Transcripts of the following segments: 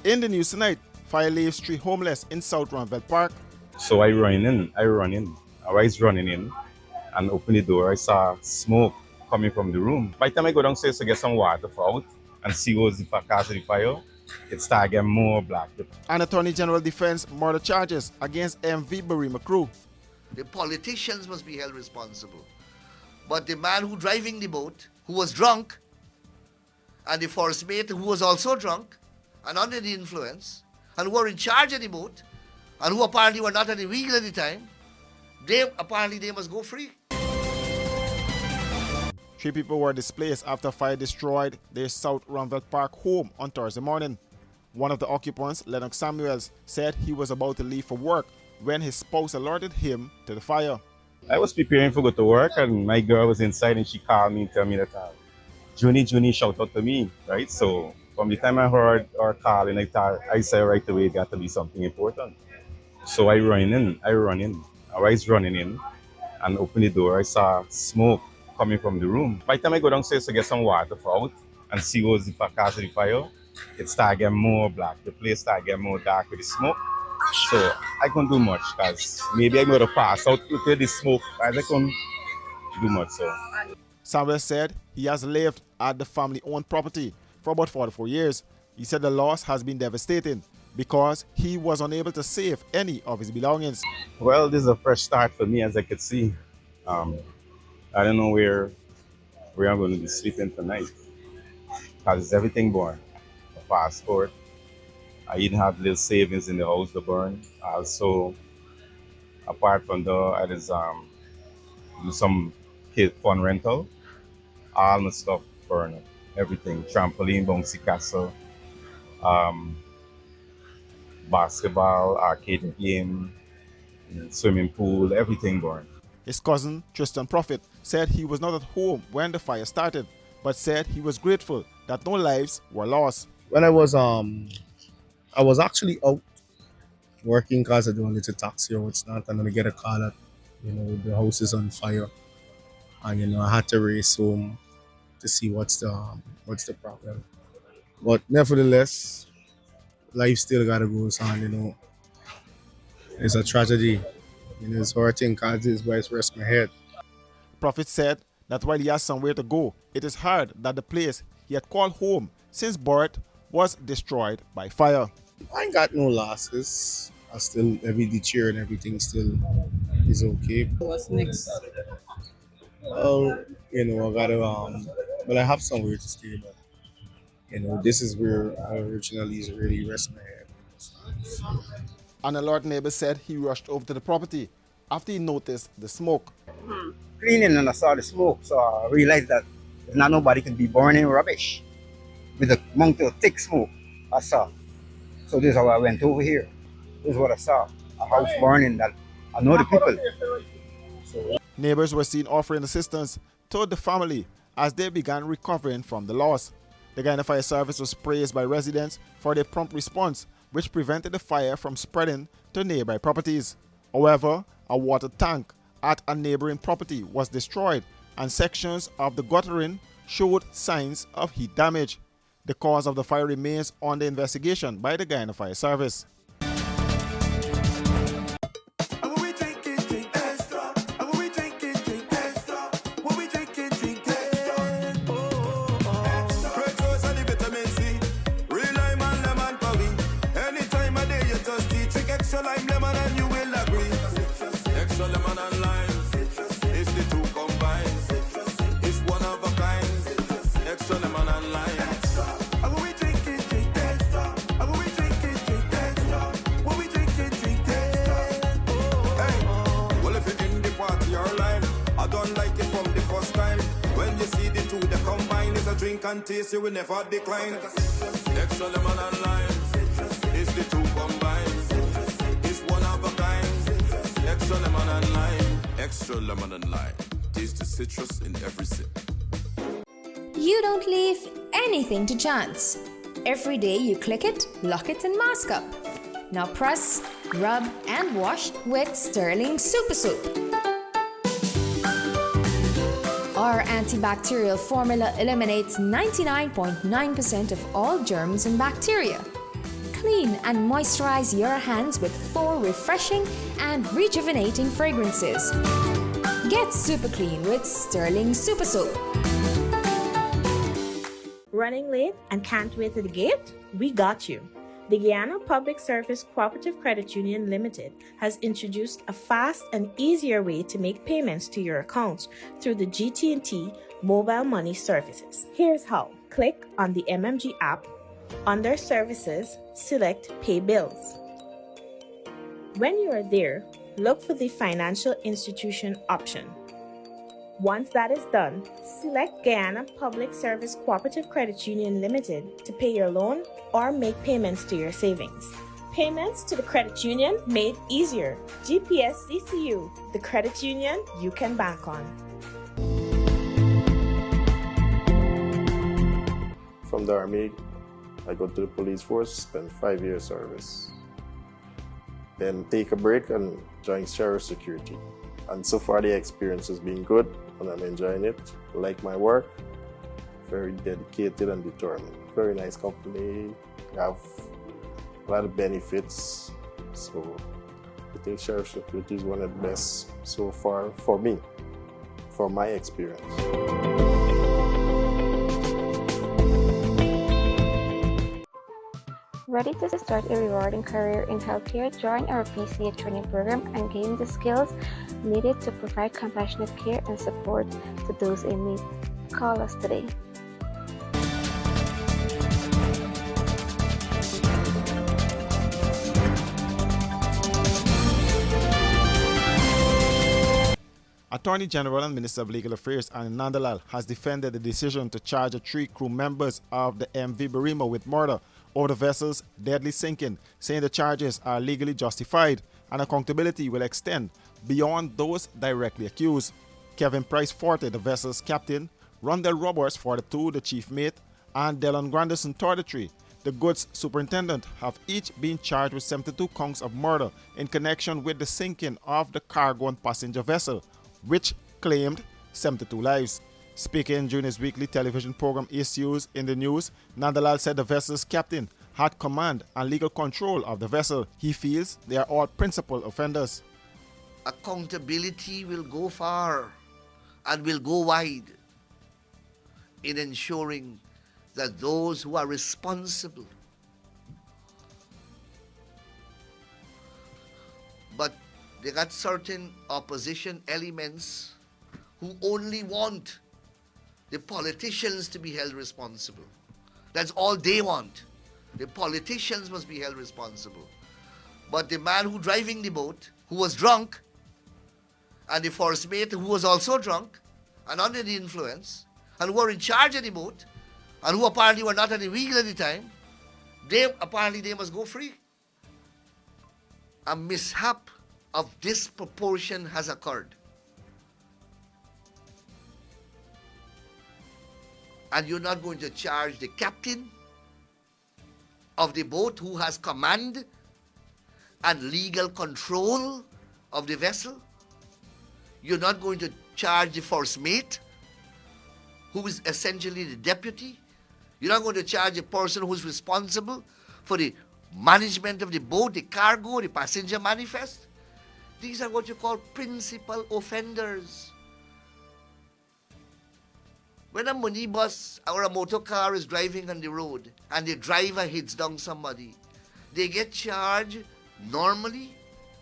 In the news tonight, fire leaves 3 homeless in South Ruimveldt Park. So I run in. I was running in and open the door. I saw smoke coming from the room. By the time I go downstairs to get some water for out and see what's the cause of the fire, it started getting more black. An Attorney General defends murder charges against MV Barry McCrew. The politicians must be held responsible. But the man who driving the boat, who was drunk, and the forest mate who was also drunk and under the influence, and who were in charge of the boat, and who apparently were not at the wheel at the time, they must go free. 3 people were displaced after fire destroyed their South Ruimveldt Park home on Thursday morning. One of the occupants, Lennox Samuels, said he was about to leave for work when his spouse alerted him to the fire. I was preparing to go to work and my girl was inside and she called me and told me that Junie shout out to me, right? So from the time I heard her call and I said right away it got to be something important. So I run in. I was running in and open the door. I saw smoke coming from the room. By the time I go downstairs to get some water for out and see what's the cause of the fire, it started getting more black. The place started getting more dark with the smoke. So I couldn't do much because maybe I would have passed out with the smoke. I couldn't do much. So Samuel said he has lived at the family-owned property for about 44 years. He said the loss has been devastating because he was unable to save any of his belongings. Well, this is a fresh start for me, as I could see. I don't know where I'm going to be sleeping tonight because everything burned. The passport. I even have little savings in the house to burn. Also, apart from that, I just do some kid fun rental. All my stuff burned. Everything. Trampoline, bouncy castle, basketball, arcade game, swimming pool, everything burned. His cousin, Tristan Prophet, said he was not at home when the fire started, but said he was grateful that no lives were lost. When I was actually out working because I do a little taxi or what's not, and then I get a call that, the house is on fire. And, I had to race home to see what's the problem. But nevertheless, life still gotta go on, It's a tragedy. It's hurting because this is where it's rest my head. Prophet said that while he has somewhere to go, it is hard that the place he had called home since birth was destroyed by fire. I ain't got no losses. I still, the chair and everything still is okay. What's next? Well, I gotta, I have somewhere to stay, but, this is where I originally really rest my head. An alert neighbor said he rushed over to the property after he noticed the smoke. Cleaning and I saw the smoke, so I realized that not nobody could be burning rubbish with a amount of thick smoke I saw. So this is how I went over here. This is what I saw, a house burning that I know the people. So, neighbors were seen offering assistance to the family as they began recovering from the loss. The Guyana Fire Service was praised by residents for their prompt response, which prevented the fire from spreading to nearby properties. However, a water tank at a neighboring property was destroyed and sections of the guttering showed signs of heat damage. The cause of the fire remains under investigation by the Guyana Fire Service. Extra lime, lemon, and you will agree. Extra lemon and lime, it's the two combined. It's one of a kind. Extra lemon and lime. And when we drink it, drink extra. And when we drink it, drink extra. When we drink it, drink extra. Hey, well if you're in the party or line, I don't like it from the first time. When you see the two, they combine. It's a drink and taste, you will never decline. Extra lemon and lime, it's the two combined. Extra lemon and lime. Extra lemon and lime. Taste the citrus in every sip. You don't leave anything to chance. Every day you click it, lock it and mask up. Now press, rub and wash with Sterling Super Soap. Our antibacterial formula eliminates 99.9% of all germs and bacteria. clean and moisturize your hands with 4 refreshing and rejuvenating fragrances. Get super clean with Sterling Super Soap. Running late and can't wait to the gate? We got you. The Guyana Public Service Cooperative Credit Union Limited has introduced a fast and easier way to make payments to your accounts through the GT&T mobile money services. Here's how. Click on the MMG app. Under Services, select Pay Bills. When you are there, look for the Financial Institution option. Once that is done, select Guyana Public Service Cooperative Credit Union Limited to pay your loan or make payments to your savings. Payments to the credit union made easier. GPS CCU, the credit union you can bank on. From the Army, I go to the police force, spend 5 years service. Then take a break and join Sheriff Security. And so far the experience has been good and I'm enjoying it. I like my work, very dedicated and determined. Very nice company, have a lot of benefits. So I think Sheriff Security is one of the best so far for me, for my experience. Ready to start a rewarding career in healthcare? Join our PCA training program and gain the skills needed to provide compassionate care and support to those in need. Call us today. Attorney General and Minister of Legal Affairs Anand Nandalal has defended the decision to charge the 3 crew members of the MV Barima with murder over the vessel's deadly sinking, saying the charges are legally justified and accountability will extend beyond those directly accused. Kevin Price Forte, the vessel's captain, Rondell Roberts, 42, the chief mate, and Delon Granderson, 33, the goods superintendent, have each been charged with 72 counts of murder in connection with the sinking of the cargo and passenger vessel, which claimed 72 lives. Speaking during his weekly television program Issues in the News, Nandalal said the vessel's captain had command and legal control of the vessel. He feels they are all principal offenders. Accountability will go far and will go wide in ensuring that those who are responsible, but they got certain opposition elements who only want the politicians to be held responsible. That's all they want. The politicians must be held responsible. But the man who driving the boat, who was drunk, and the first mate who was also drunk and under the influence, and who were in charge of the boat, and who apparently were not at the wheel at the time, they must go free. A mishap of this proportion has occurred. And you're not going to charge the captain of the boat who has command and legal control of the vessel. You're not going to charge the first mate, who is essentially the deputy. You're not going to charge the person who's responsible for the management of the boat, the cargo, the passenger manifest. These are what you call principal offenders. When a minibus or a motor car is driving on the road and the driver hits down somebody, they get charged normally,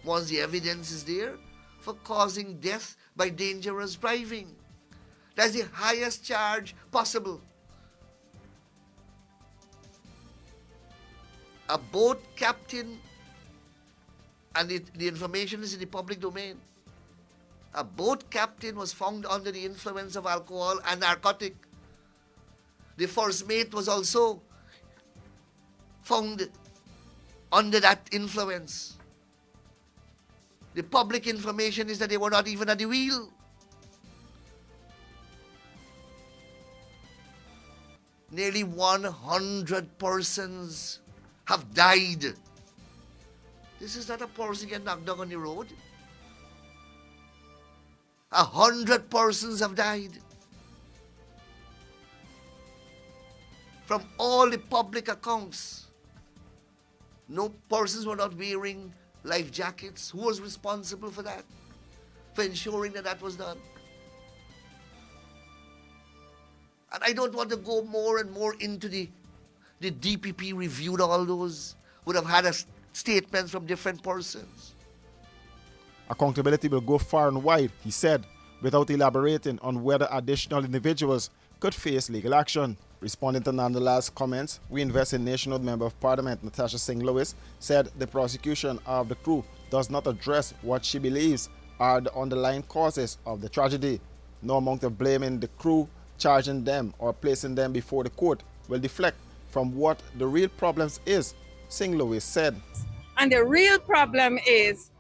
once the evidence is there, for causing death by dangerous driving. That's the highest charge possible. A boat captain, and the information is in the public domain, a boat captain was found under the influence of alcohol and narcotic. The first mate was also found under that influence. The public information is that they were not even at the wheel. Nearly 100 persons have died. This is not a person get knocked down on the road. 100 persons have died. From all the public accounts, No persons were not wearing life jackets. Who was responsible for that? For ensuring that that was done? And I don't want to go more and more into the DPP reviewed all those, would have had statements from different persons. Accountability will go far and wide, he said, without elaborating on whether additional individuals could face legal action. Responding to Nandala's comments, We Invest in Nationhood Member of Parliament Natasha Singh Lewis said the prosecution of the crew does not address what she believes are the underlying causes of the tragedy. No amount of blaming the crew, charging them, or placing them before the court will deflect from what the real problems is, Singh Lewis said. And the real problem is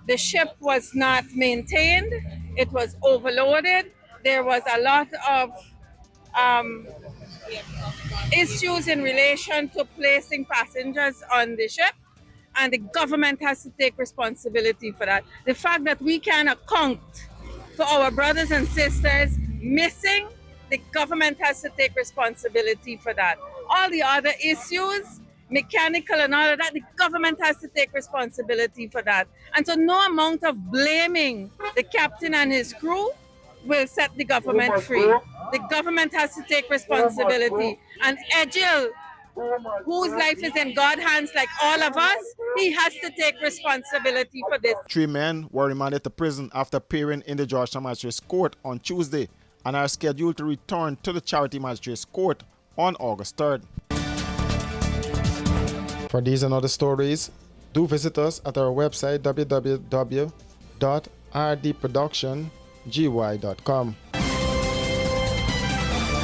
the ship was not maintained, it was overloaded, there was a lot of issues in relation to placing passengers on the ship, and the government has to take responsibility for that. The fact that we can account for our brothers and sisters missing, the government has to take responsibility for that. All the other issues, mechanical and all of that, the government has to take responsibility for that. And so no amount of blaming the captain and his crew will set the government free. The government has to take responsibility. And Edgil, whose life is in God's hands like all of us, he has to take responsibility for this. 3 men were remanded to prison after appearing in the Georgetown Magistrates Court on Tuesday and are scheduled to return to the Charity Magistrates Court on August 3rd. For these and other stories, do visit us at our website www.rdproductiongy.com.